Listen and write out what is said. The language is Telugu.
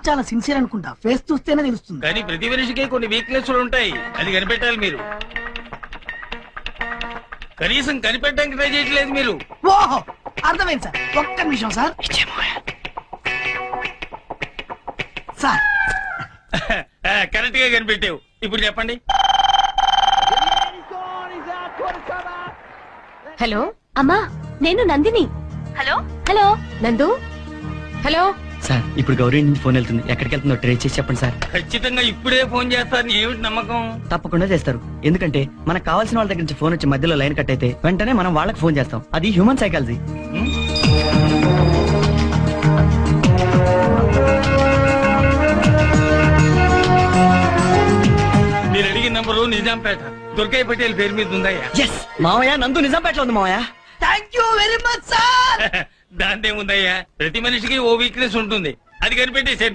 చాలా సిన్సియర్ అనుకుంటా, ఫేస్ చూస్తేనే తెలుస్తుంది. కానీ ప్రతి మనిషికి కొన్ని వీక్నెస్ ఉంటాయి, అది కనిపెట్టాలి మీరు. కనీసం కనిపెట్టడానికి ట్రై చేయట్లేదు మీరు. ఓహో అర్థమైంది సార్, ఒక్క నిమిషం సార్. సార్ కరెక్ట్ గా కనిపెట్టావు. ఇప్పుడు చెప్పండి. హలో అమ్మా, నేను నందిని. హలో హలో నందు. హలో సార్, ఇప్పుడు గౌరీ నుంచి ఫోన్ వెళ్తుంది. ఎక్కడికి వెళ్తుందో ట్రేస్ చేసి చెప్పండి సార్. ఖచ్చితంగా ఇప్పుడే ఫోన్ చేస్తారని ఏమిటి నమ్మకం? తప్పకుండా చేస్తారు. ఎందుకంటే మనకు కావాల్సిన వాళ్ళ దగ్గర నుంచి ఫోన్ వచ్చి మధ్యలో లైన్ కట్ అయితే వెంటనే మనం వాళ్ళకి ఫోన్ చేస్తాం. అది హ్యూమన్ సైకాలజీ. మీరు అడిగిన నంబరు నిజాంపేట దుర్గయ్య పటేల్ పేరు మీద ఉందయ్యా. ఎస్ మావయ్య, నందు నిజాంపేటలో ఉంది మావయ్య. Thank you very much sir. దాంతేముందయ్యా, ప్రతి మనిషికి ఓ వీక్నెస్ ఉంటుంది, అది కనిపెట్టేసారు.